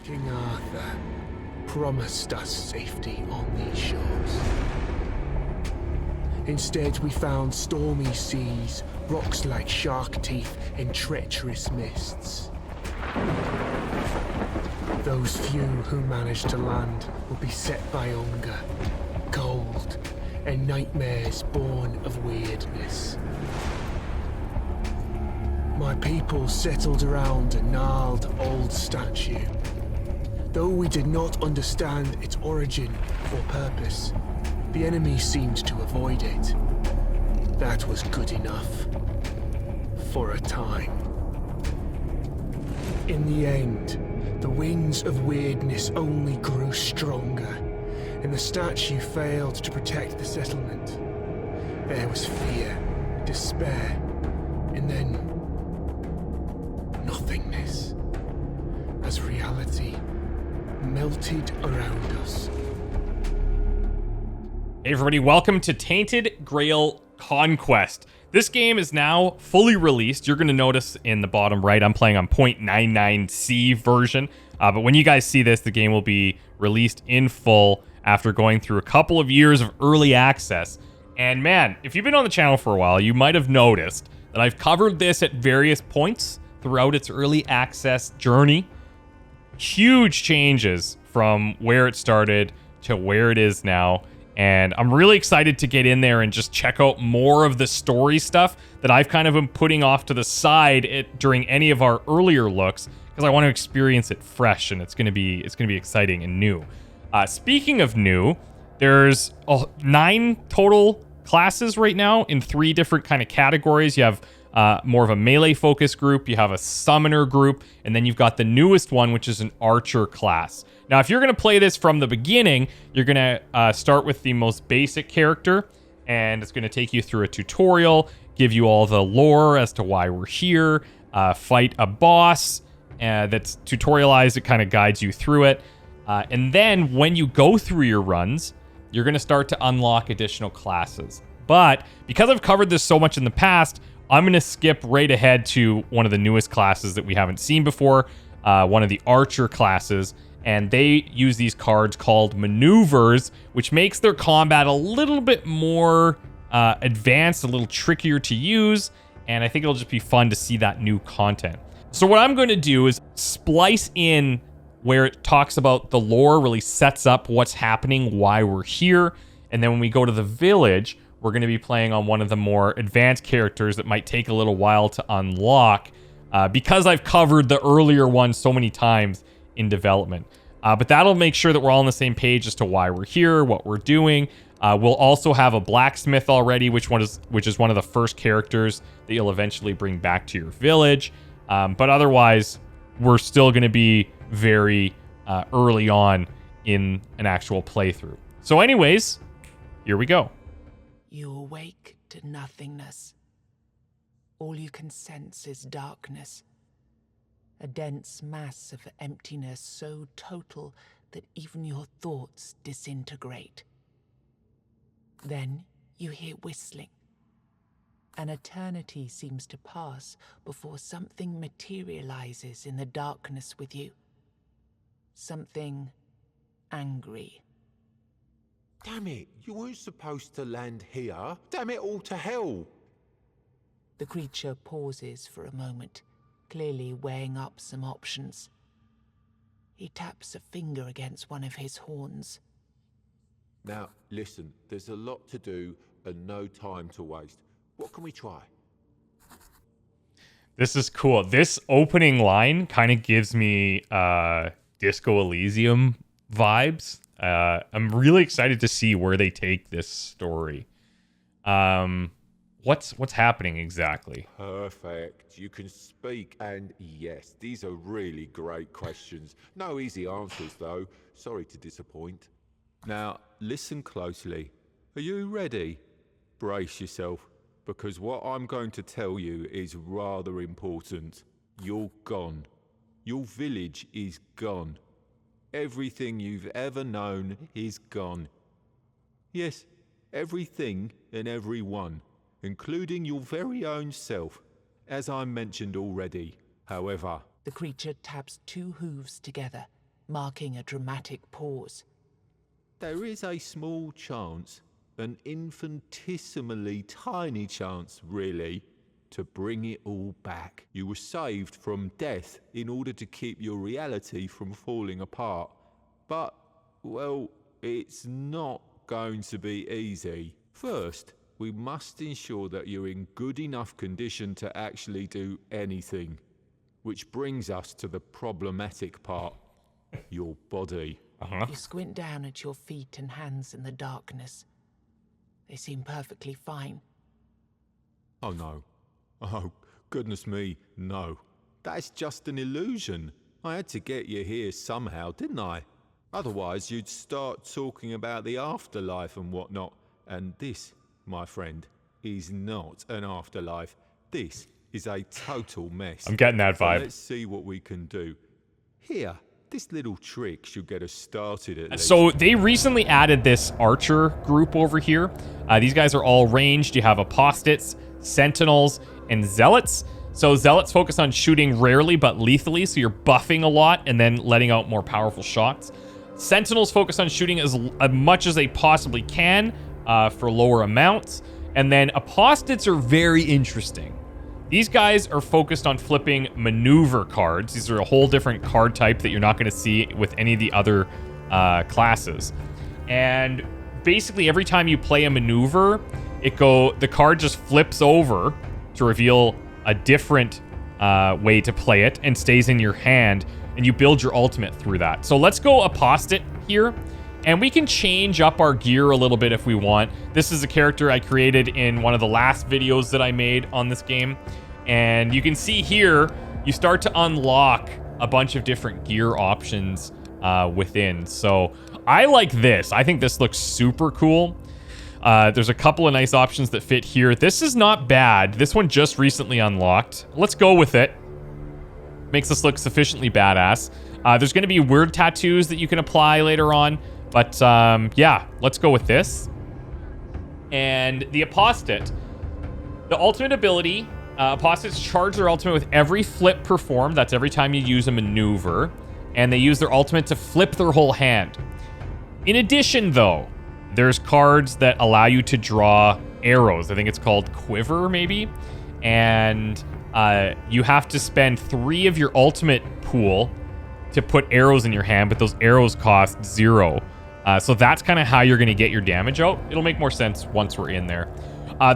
King Arthur promised us safety on these shores. Instead, we found stormy seas, rocks like shark teeth, and treacherous mists. Those few who manage to land will be set by hunger, cold, and nightmares born of weirdness. My people settled around a gnarled old statue. Though we did not understand its origin or purpose, the enemy seemed to avoid it. That was good enough. For a time. In the end, the winds of weirdness only grew stronger, and the statue failed to protect the settlement. There was fear, despair, and then nothingness, as reality melted around us. Hey everybody, welcome to Tainted Grail Conquest. This game is now fully released. You're going to notice in the bottom right, I'm playing on 0.99C version. But when you guys see this, the game will be released in full after going through a couple of years of early access. And man, if you've been on the channel for a while, you might have noticed that I've covered this at various points throughout its early access journey. Huge changes from where it started to where it is now. And I'm really excited to get in there and just check out more of the story stuff that I've kind of been putting off to the side during any of our earlier looks, because I want to experience it fresh, and it's gonna be exciting and new. Speaking of new, there's 9 total classes right now in 3 different kind of categories. You have more of a melee focus group, you have a summoner group, and then you've got the newest one, which is an archer class. Now, if you're going to play this from the beginning, you're going to start with the most basic character, and it's going to take you through a tutorial, give you all the lore as to why we're here, fight a boss that's tutorialized. It kind of guides you through it. And then when you go through your runs, you're going to start to unlock additional classes. But because I've covered this so much in the past, I'm going to skip right ahead to one of the newest classes that we haven't seen before, one of the archer classes. And they use these cards called maneuvers, which makes their combat a little bit more advanced, a little trickier to use. And I think it'll just be fun to see that new content. So what I'm going to do is splice in where it talks about the lore, really sets up what's happening, why we're here. And then when we go to the village, we're going to be playing on one of the more advanced characters that might take a little while to unlock because I've covered the earlier ones so many times in development. But that'll make sure that we're all on the same page as to why we're here, what we're doing. We'll also have a blacksmith already, which is one of the first characters that you'll eventually bring back to your village. But otherwise, we're still going to be very early on in an actual playthrough. So anyways, here we go. You awake to nothingness. All you can sense is darkness. A dense mass of emptiness so total that even your thoughts disintegrate. Then you hear whistling. An eternity seems to pass before something materializes in the darkness with you. Something angry. Damn it, you weren't supposed to land here. Damn it all to hell. The creature pauses for a moment, clearly weighing up some options. He taps a finger against one of his horns. Now, listen, there's a lot to do and no time to waste. What can we try? This is cool. This opening line kind of gives me Disco Elysium vibes. I'm really excited to see where they take this story. What's happening exactly? Perfect. You can speak, and yes, these are really great questions. No easy answers, though. Sorry to disappoint. Now, listen closely. Are you ready? Brace yourself, because what I'm going to tell you is rather important. You're gone. Your village is gone. Everything you've ever known is gone. Yes, everything and everyone, including your very own self, as I mentioned already. However, The creature taps 2 hooves together, marking a dramatic pause. There is a small chance, an infinitesimally tiny chance, really, to bring it all back. You were saved from death in order to keep your reality from falling apart. But, well, it's not going to be easy. First, we must ensure that you're in good enough condition to actually do anything. Which brings us to the problematic part. Your body. You squint down at your feet and hands in the darkness. They seem perfectly fine. Oh no. Oh, goodness me, no. That's just an illusion. I had to get you here somehow, didn't I? Otherwise, you'd start talking about the afterlife and whatnot. And this, my friend, is not an afterlife. This is a total mess. I'm getting that vibe. So let's see what we can do. Here, this little trick should get us started at least. So they recently added this archer group over here. These guys are all ranged. You have apostates, sentinels, and zealots. So zealots focus on shooting rarely but lethally, so you're buffing a lot and then letting out more powerful shots. Sentinels focus on shooting as much as they possibly can for lower amounts. And then apostates are very interesting. These guys are focused on flipping maneuver cards. These are a whole different card type that you're not going to see with any of the other classes. And basically every time you play a maneuver, the card just flips over to reveal a different way to play it and stays in your hand, and you build your ultimate through that. So let's go apostate here, and we can change up our gear a little bit if we want. This is a character I created in one of the last videos that I made on this game. And you can see here, you start to unlock a bunch of different gear options within. So I like this. I think this looks super cool. There's a couple of nice options that fit here. This is not bad. This one just recently unlocked. Let's go with it. Makes us look sufficiently badass. There's going to be weird tattoos that you can apply later on. But yeah, let's go with this. And the apostate. The ultimate ability... apostates charge their ultimate with every flip performed. That's every time you use a maneuver. And they use their ultimate to flip their whole hand. In addition, though, there's cards that allow you to draw arrows. I think it's called Quiver, maybe. And you have to spend 3 of your ultimate pool to put arrows in your hand, but those arrows cost 0. So that's kind of how you're going to get your damage out. It'll make more sense once we're in there.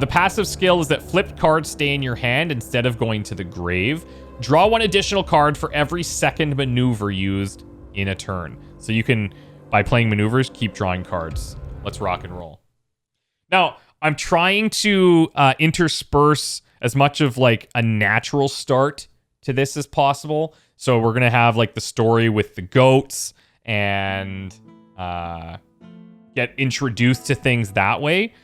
The passive skill is that flipped cards stay in your hand instead of going to the grave. Draw 1 additional card for every second maneuver used in a turn. So you can, by playing maneuvers, keep drawing cards. Let's rock and roll. Now, I'm trying to intersperse as much of like a natural start to this as possible. So we're going to have like the story with the goats and get introduced to things that way.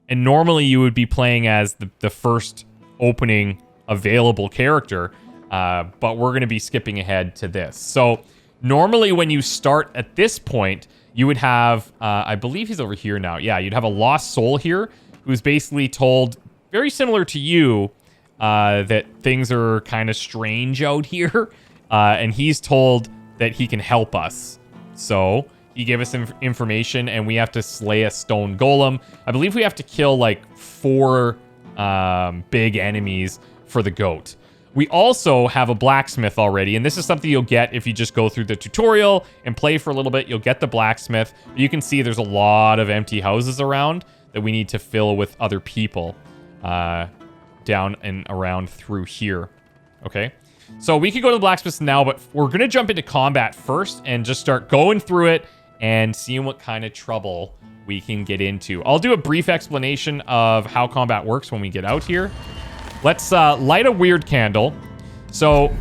And normally you would be playing as the first opening available character, but we're going to be skipping ahead to this. So normally when you start at this point, you would have, I believe he's over here now. Yeah, you'd have a lost soul here who's basically told, very similar to you, that things are kind of strange out here. And he's told that he can help us. So... he gave us information, and we have to slay a stone golem. I believe we have to kill like 4 big enemies for the goat. We also have a blacksmith already, and this is something you'll get if you just go through the tutorial and play for a little bit. You'll get the blacksmith. You can see there's a lot of empty houses around that we need to fill with other people down and around through here. Okay. So we could go to the blacksmith now, but we're going to jump into combat first and just start going through it and seeing what kind of trouble we can get into. I'll do a brief explanation of how combat works when we get out here. Let's light a weird candle. So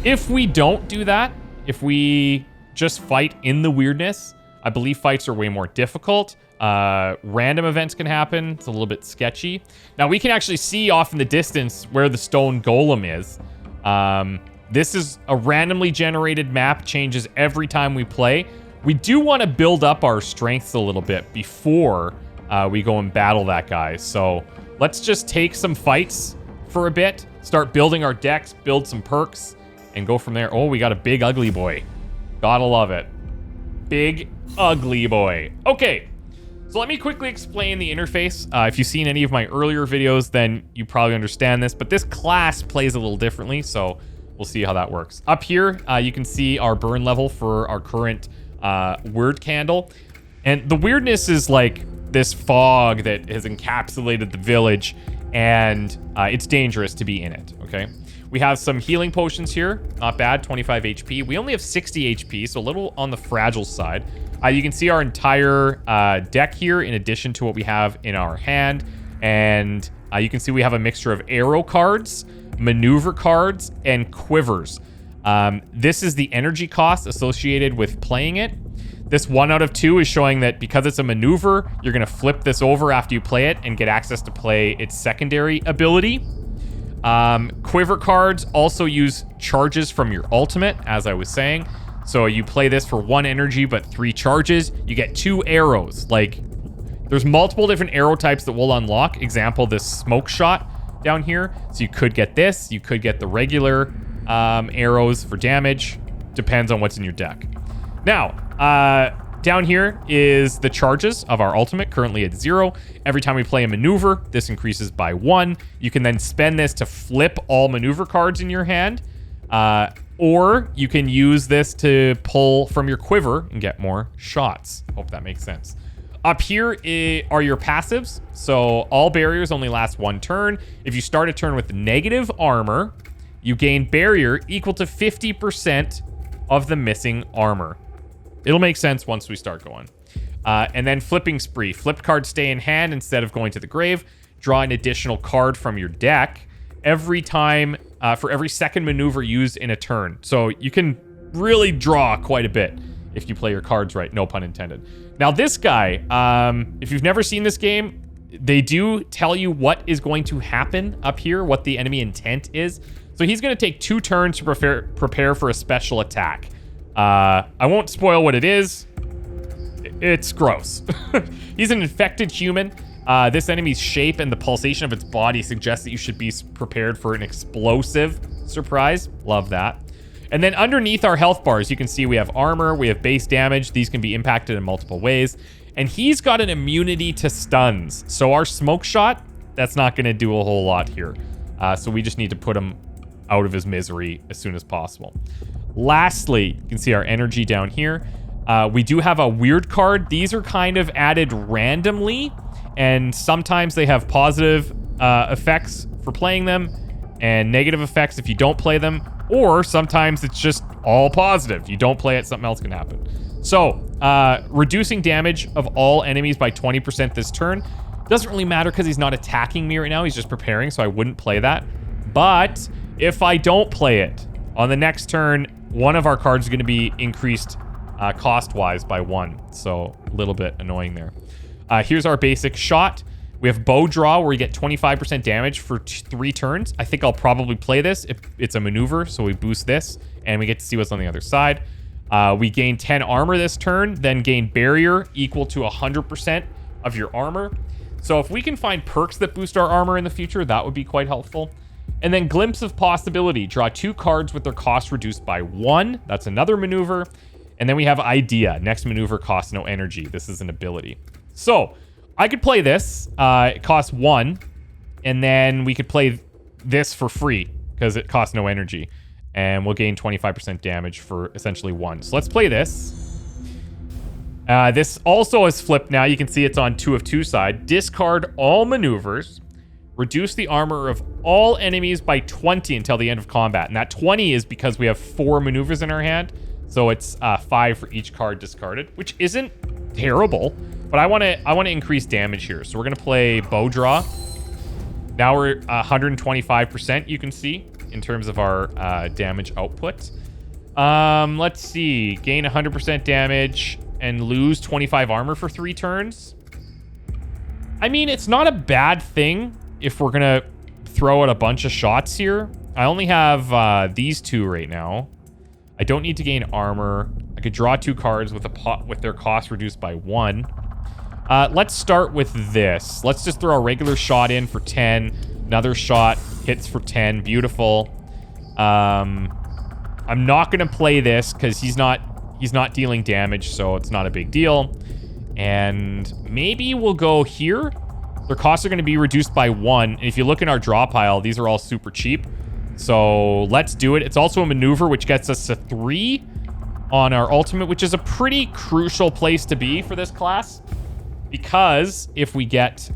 if we don't do that, if we just fight in the weirdness, I believe fights are way more difficult. Random events can happen. It's a little bit sketchy. Now we can actually see off in the distance where the stone golem is. This is a randomly generated map, changes every time we play. We do want to build up our strengths a little bit before we go and battle that guy. So let's just take some fights for a bit, start building our decks, build some perks, and go from there. Oh, we got a big ugly boy. Gotta love it. big, ugly boy. Okay, so let me quickly explain the interface. If you've seen any of my earlier videos, then you probably understand this, but this class plays a little differently, so we'll see how that works. Up here, you can see our burn level for our current word candle. And the weirdness is like this fog that has encapsulated the village, and it's dangerous to be in it, okay? We have some healing potions here, not bad, 25 HP. We only have 60 HP, so a little on the fragile side. You can see our entire deck here in addition to what we have in our hand. And you can see we have a mixture of arrow cards, maneuver cards, and quivers. This is the energy cost associated with playing it. This 1 out of 2 is showing that because it's a maneuver, you're going to flip this over after you play it and get access to play its secondary ability. Quiver cards also use charges from your ultimate, as I was saying. So you play this for 1 energy, but 3 charges. You get 2 arrows. Like, there's multiple different arrow types that will unlock. Example, this smoke shot down here. So you could get this. You could get the regular arrows for damage. Depends on what's in your deck. Now, down here is the charges of our ultimate, currently at 0. Every time we play a maneuver, this increases by 1. You can then spend this to flip all maneuver cards in your hand. Or you can use this to pull from your quiver and get more shots. Hope that makes sense. Up here are your passives. So all barriers only last 1 turn. If you start a turn with negative armor, you gain barrier equal to 50% of the missing armor. It'll make sense once we start going. And then flipping spree. Flipped cards stay in hand instead of going to the grave. Draw an additional card from your deck every time, for every second maneuver used in a turn. So you can really draw quite a bit if you play your cards right, no pun intended. Now this guy, if you've never seen this game, they do tell you what is going to happen up here, what the enemy intent is. So he's going to take 2 turns to prepare for a special attack. I won't spoil what it is. It's gross. He's an infected human. This enemy's shape and the pulsation of its body suggests that you should be prepared for an explosive surprise. Love that. And then underneath our health bars, you can see we have armor, we have base damage. These can be impacted in multiple ways. And he's got an immunity to stuns. So our smoke shot, that's not going to do a whole lot here. So we just need to put him out of his misery as soon as possible. Lastly, you can see our energy down here. We do have a weird card. These are kind of added randomly, and sometimes they have positive effects for playing them and negative effects if you don't play them, or sometimes it's just all positive. You don't play it, something else can happen. So, reducing damage of all enemies by 20% this turn. Doesn't really matter because he's not attacking me right now. He's just preparing, so I wouldn't play that. But if I don't play it, on the next turn, one of our cards is going to be increased cost-wise by 1. So, a little bit annoying there. Here's our basic shot. We have bow draw where we get 25% damage for 3 turns. I think I'll probably play this if it's a maneuver, so we boost this, and we get to see what's on the other side. We gain 10 armor this turn, then gain barrier equal to 100% of your armor. So if we can find perks that boost our armor in the future, that would be quite helpful. And then Glimpse of Possibility. Draw 2 cards with their cost reduced by 1. That's another maneuver. And then we have Idea. Next maneuver costs no energy. This is an ability. So I could play this. It costs 1. And then we could play this for free because it costs no energy. And we'll gain 25% damage for essentially 1. So let's play this. This also is flipped now. You can see it's on 2 of 2 side. Discard all maneuvers. Reduce the armor of all enemies by 20 until the end of combat. And that 20 is because we have 4 maneuvers in our hand. So it's 5 for each card discarded, which isn't terrible. But I want to increase damage here. So we're going to play Bow Draw. Now we're 125%, you can see, in terms of our damage output. Let's see. Gain 100% damage and lose 25 armor for 3 turns. I mean, it's not a bad thing if we're going to throw out a bunch of shots here. I only have these 2 right now. I don't need to gain armor. I could draw 2 cards with their cost reduced by 1. Let's start with this. Let's just throw a regular shot in for 10. Another shot hits for 10. Beautiful. I'm not going to play this because he's not he's not dealing damage, so it's not a big deal. And maybe we'll go here. Their costs are going to be reduced by 1. And if you look in our draw pile, these are all super cheap. So let's do it. It's also a maneuver, which gets us to 3 on our ultimate, which is a pretty crucial place to be for this class. Because if we get,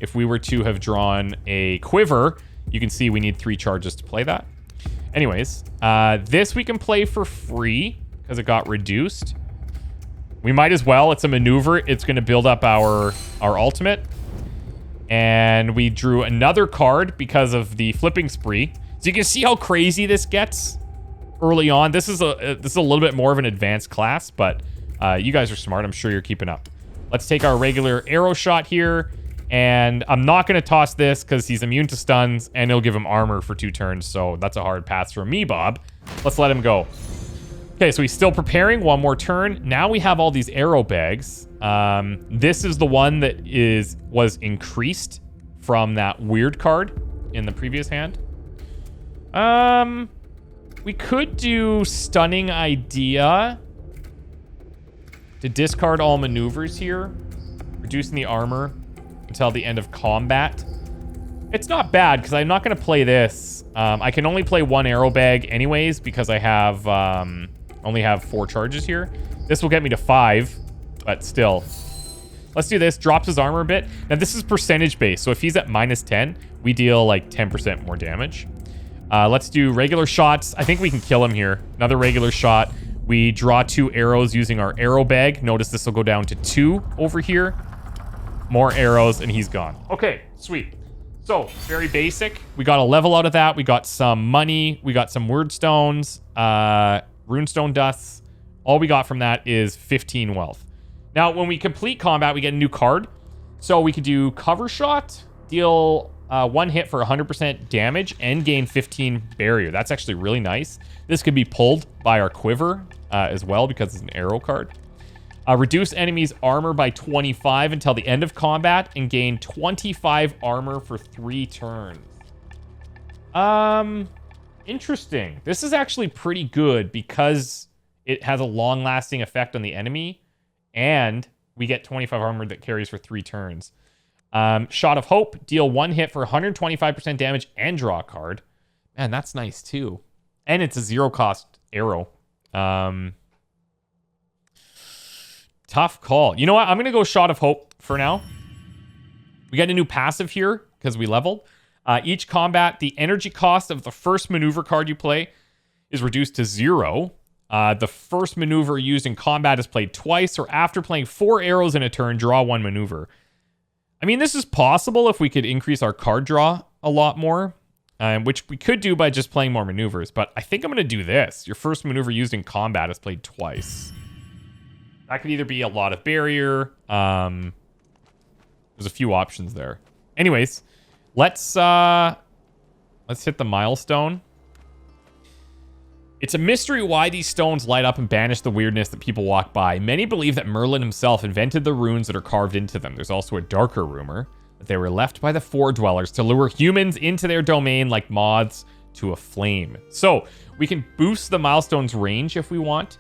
if we were to have drawn a quiver, you can see we need 3 charges to play that. Anyways, this we can play for free because it got reduced. We might as well. It's a maneuver. It's going to build up our ultimate. And we drew another card because of the flipping spree. So you can see how crazy this gets early on. This is a little bit more of an advanced class, but you guys are smart. I'm sure you're keeping up. Let's take our regular arrow shot here. And I'm not going to toss this because he's immune to stuns and it'll give him armor for 2 turns. So that's a hard pass for me, Bob. Let's let him go. Okay, so he's still preparing. 1 more turn. Now we have all these arrow bags. This is the one that was increased from that weird card in the previous hand. We could do Stunning Idea to discard all maneuvers here, reducing the armor until the end of combat. It's not bad because I'm not going to play this. I can only play 1 arrow bag anyways because I have only have 4 charges here. This will get me to 5, but still. Let's do this. Drops his armor a bit. Now this is percentage based, so if he's at -10, we deal like 10% more damage. Let's do regular shots. I think we can kill him here. Another regular shot. We draw 2 arrows using our arrow bag. Notice this will go down to 2 over here. More arrows, and he's gone. Okay, sweet. So, very basic. We got a level out of that. We got some money. We got some word stones. Runestone dusts. All we got from that is 15 wealth. Now, when we complete combat, we get a new card. So we could do cover shot, deal 1 hit for 100% damage, and gain 15 barrier. That's actually really nice. This could be pulled by our quiver as well because it's an arrow card. Reduce enemies' armor by 25 until the end of combat and gain 25 armor for 3 turns. Interesting. This is actually pretty good because it has a long-lasting effect on the enemy, and we get 25 armor that carries for 3 turns. Shot of Hope. Deal 1 hit for 125% damage and draw a card. Man, that's nice too. And it's a 0-cost arrow. Tough call. You know what? I'm going to go Shot of Hope for now. We got a new passive here because we leveled. Each combat, the energy cost of the first maneuver card you play is reduced to 0. The first maneuver used in combat is played twice, or after playing 4 arrows in a turn, draw 1 maneuver. I mean, this is possible if we could increase our card draw a lot more, which we could do by just playing more maneuvers, but I think I'm going to do this. Your first maneuver used in combat is played twice. That could either be a lot of barrier. There's a few options there. Anyways, let's hit the milestone. It's a mystery why these stones light up and banish the weirdness that people walk by. Many believe that Merlin himself invented the runes that are carved into them. There's also a darker rumor that they were left by the Four Dwellers to lure humans into their domain like moths to a flame. So we can boost the milestone's range if we want,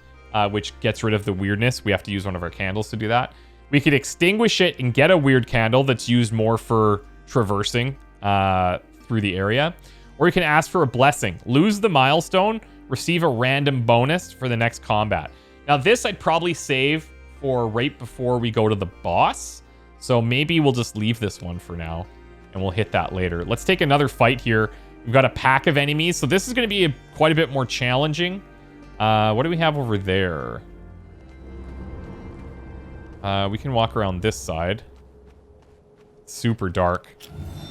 which gets rid of the weirdness. We have to use one of our candles to do that. We could extinguish it and get a weird candle that's used more for traversing through the area. Or you can ask for a blessing. Lose the milestone, receive a random bonus for the next combat. Now this I'd probably save for right before we go to the boss. So maybe we'll just leave this one for now and we'll hit that later. Let's take another fight here. We've got a pack of enemies. So this is going to be quite a bit more challenging. What do we have over there? We can walk around this side. Super dark.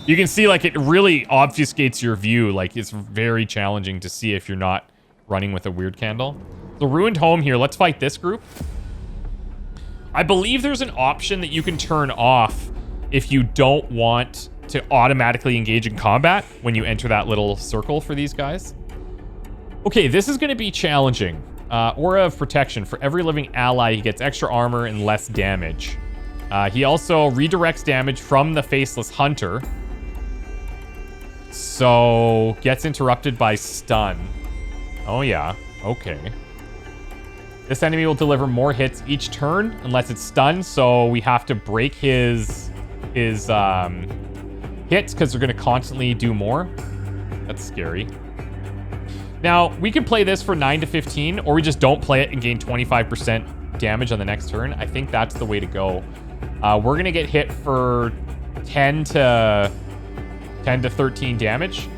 You can see like it really obfuscates your view. Like it's very challenging to see if you're not running with a weird candle. The ruined home here. Let's fight this group. I believe there's an option that you can turn off if you don't want to automatically engage in combat when you enter that little circle for these guys. Okay, this is going to be challenging. Aura of Protection. For every living ally, he gets extra armor and less damage. He also redirects damage from the Faceless Hunter. So, gets interrupted by stun. Oh, yeah. Okay. This enemy will deliver more hits each turn unless it's stunned, so we have to break his hits because they're going to constantly do more. That's scary. Now, we can play this for 9 to 15, or we just don't play it and gain 25% damage on the next turn. I think that's the way to go. We're going to get hit for 10 to 13 damage.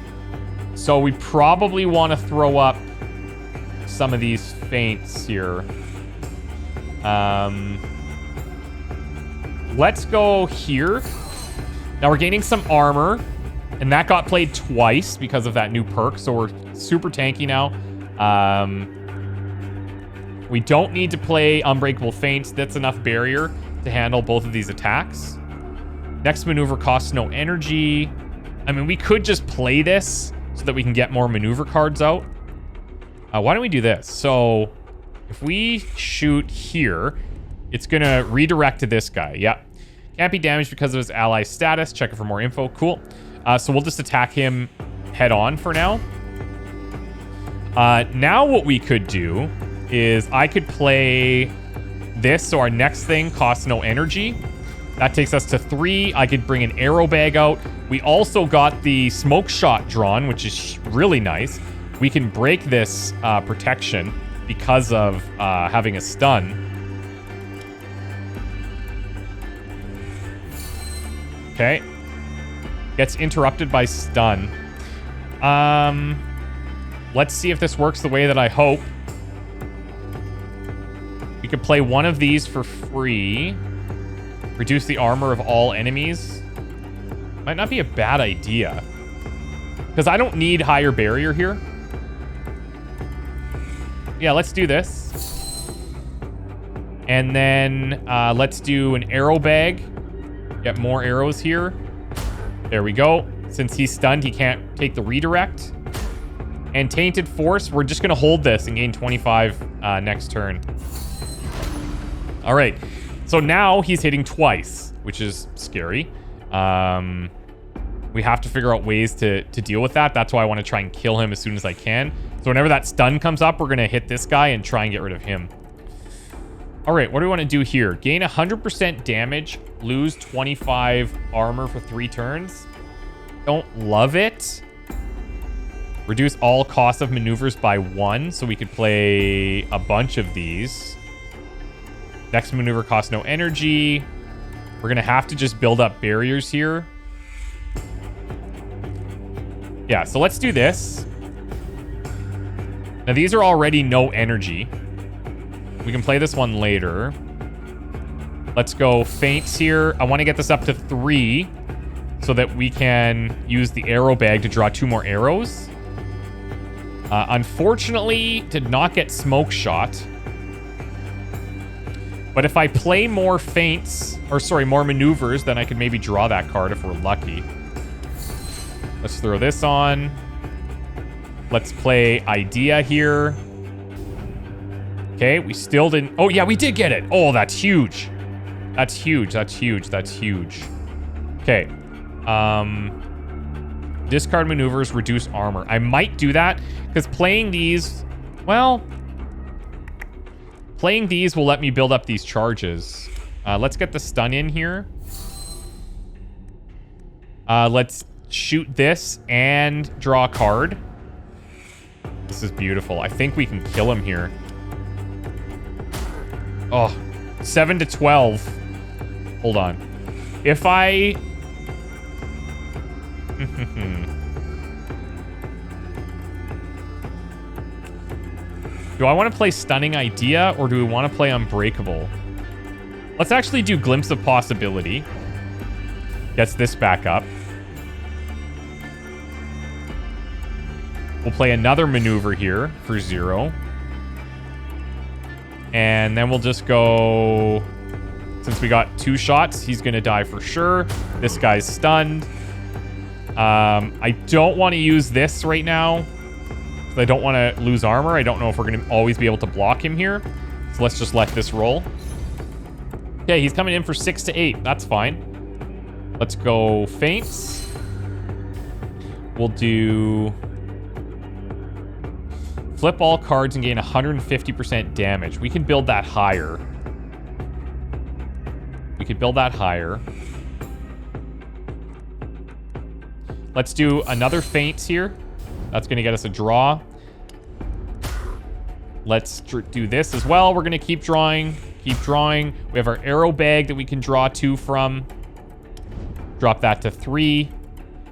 So we probably want to throw up some of these feints here. Let's go here. Now we're gaining some armor, and that got played twice because of that new perk, so we're super tanky now. We don't need to play Unbreakable Feints. That's enough barrier to handle both of these attacks. Next maneuver costs no energy. I mean, we could just play this so that we can get more maneuver cards out. Why don't we do this? So if we shoot here, it's going to redirect to this guy. Yep. Can't be damaged because of his ally status. Check it for more info. Cool. So we'll just attack him head on for now. Now what we could do is I could play this, so our next thing costs no energy. That takes us to 3. I could bring an arrow bag out. We also got the smoke shot drawn, which is really nice. We can break this protection because of having a stun. Okay. Gets interrupted by stun. Let's see if this works the way that I hope. We could play one of these for free. Reduce the armor of all enemies. Might not be a bad idea. Because I don't need higher barrier here. Yeah, let's do this. And then let's do an arrow bag. Get more arrows here. There we go. Since he's stunned, he can't take the redirect. And Tainted Force, we're just going to hold this and gain 25 next turn. All right. So now he's hitting twice, which is scary. We have to figure out ways to deal with that. That's why I want to try and kill him as soon as I can. So whenever that stun comes up, we're going to hit this guy and try and get rid of him. All right, what do we want to do here? Gain 100% damage, lose 25 armor for 3 turns. Don't love it. Reduce all cost of maneuvers by 1, so we could play a bunch of these. Next maneuver costs no energy. We're going to have to just build up barriers here. Yeah, so let's do this. Now, these are already no energy. We can play this one later. Let's go feints here. I want to get this up to 3 so that we can use the arrow bag to draw 2 more arrows. Unfortunately, did not get smoke shot. But if I play more feints, or sorry, more maneuvers, then I could maybe draw that card if we're lucky. Let's throw this on. Let's play idea here. Okay, we still didn't... Oh, yeah, we did get it. Oh, that's huge. That's huge. That's huge. That's huge. Okay. Discard maneuvers, reduce armor. I might do that because playing these... Well... Playing these will let me build up these charges. Let's get the stun in here. Let's shoot this and draw a card. This is beautiful. I think we can kill him here. Oh, 7 to 12. Hold on. If I... Do I want to play Stunning Idea or do we want to play Unbreakable? Let's actually do Glimpse of Possibility. Gets this back up. We'll play another maneuver here for 0. And then we'll just go... Since we got 2 shots, he's going to die for sure. This guy's stunned. I don't want to use this right now. I don't want to lose armor. I don't know if we're going to always be able to block him here. So let's just let this roll. Okay, he's coming in for 6 to 8. That's fine. Let's go feints. We'll do Flip all cards and gain 150% damage. We can build that higher. We could build that higher. Let's do another feints here. That's going to get us a draw. Let's do this as well. We're going to keep drawing. Keep drawing. We have our arrow bag that we can draw 2 from. Drop that to 3.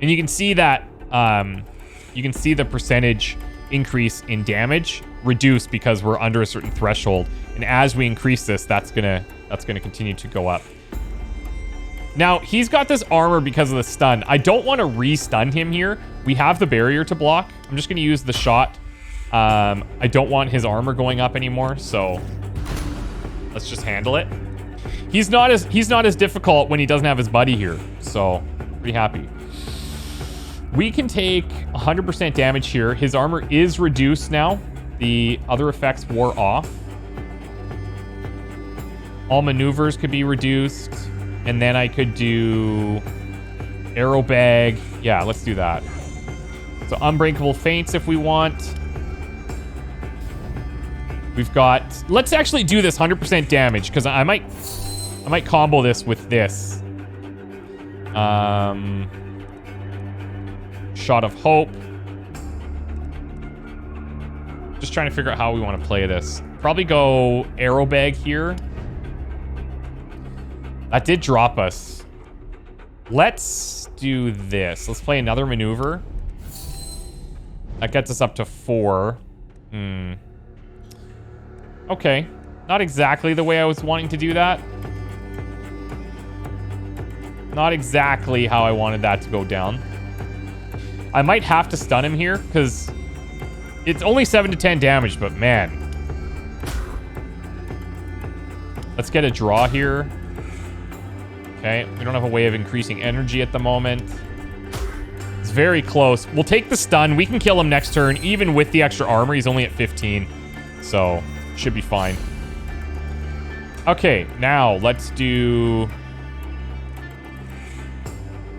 And you can see that you can see the percentage increase in damage reduced because we're under a certain threshold. And as we increase this, that's gonna continue to go up. Now, he's got this armor because of the stun. I don't want to re-stun him here. We have the barrier to block. I'm just going to use the shot. I don't want his armor going up anymore, so let's just handle it. He's not as difficult when he doesn't have his buddy here, so pretty happy. We can take 100% damage here. His armor is reduced now. The other effects wore off. All maneuvers could be reduced. And then I could do arrow bag. Yeah, let's do that. So unbreakable feints if we want. We've got... Let's actually do this 100% damage because I might combo this with this. Shot of Hope. Just trying to figure out how we want to play this. Probably go arrow bag here. That did drop us. Let's do this. Let's play another maneuver. That gets us up to 4. Okay. Not exactly the way I was wanting to do that. Not exactly how I wanted that to go down. I might have to stun him here because it's only 7 to 10 damage, but man. Let's get a draw here. Okay, we don't have a way of increasing energy at the moment. It's very close. We'll take the stun. We can kill him next turn, even with the extra armor. He's only at 15, so should be fine. Okay, now let's do...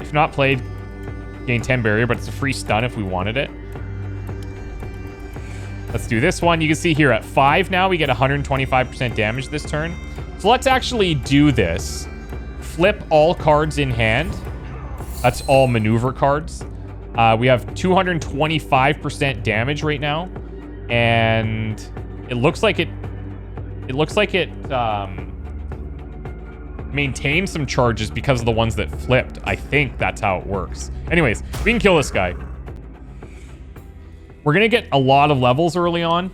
If not played, gain 10 barrier, but it's a free stun if we wanted it. Let's do this one. You can see here at 5 now, we get 125% damage this turn. So let's actually do this. Flip all cards in hand. That's all maneuver cards. We have 225% damage right now, and it looks like it maintained some charges because of the ones that flipped. I think that's how it works. Anyways, we can kill this guy. We're gonna get a lot of levels early on,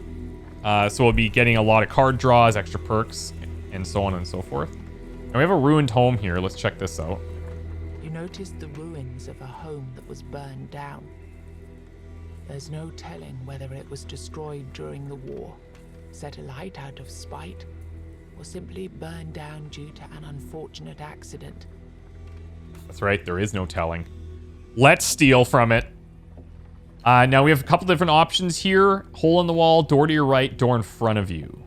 so we'll be getting a lot of card draws, extra perks, and so on and so forth. And we have a ruined home here. Let's check this out. You noticed the ruins of a home that was burned down. There's no telling whether it was destroyed during the war, set alight out of spite, or simply burned down due to an unfortunate accident. That's right, there is no telling. Let's steal from it. Now we have a couple different options here. Hole in the wall, door to your right, door in front of you.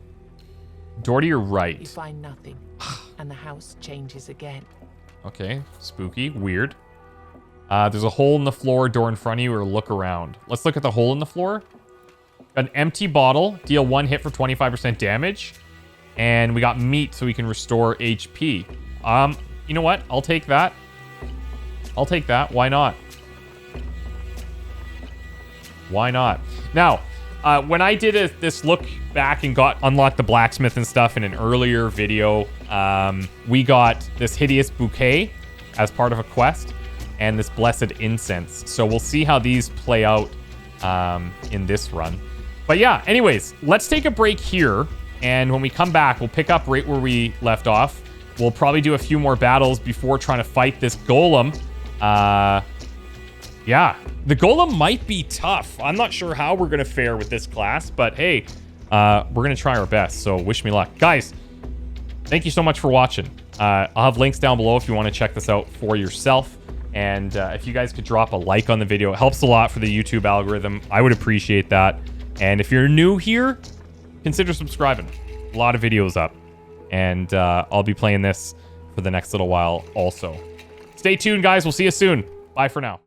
Door to your right. You find nothing, and the house changes again. Okay, spooky, weird. There's a hole in the floor, door in front of you, or look around. Let's look at the hole in the floor. An empty bottle, deal 1 hit for 25% damage. And we got meat, so we can restore HP. You know what? I'll take that. I'll take that. Why not? Why not? Now, when I did this look back and unlocked the blacksmith and stuff in an earlier video, we got this hideous bouquet as part of a quest and this blessed incense. So we'll see how these play out in this run. But yeah, anyways, let's take a break here. And when we come back, we'll pick up right where we left off. We'll probably do a few more battles before trying to fight this golem. Yeah, the golem might be tough. I'm not sure how we're going to fare with this class, but hey, we're going to try our best. So wish me luck. Guys, thank you so much for watching. I'll have links down below if you want to check this out for yourself. And if you guys could drop a like on the video, it helps a lot for the YouTube algorithm. I would appreciate that. And if you're new here, consider subscribing. A lot of videos up. And I'll be playing this for the next little while also. Stay tuned, guys. We'll see you soon. Bye for now.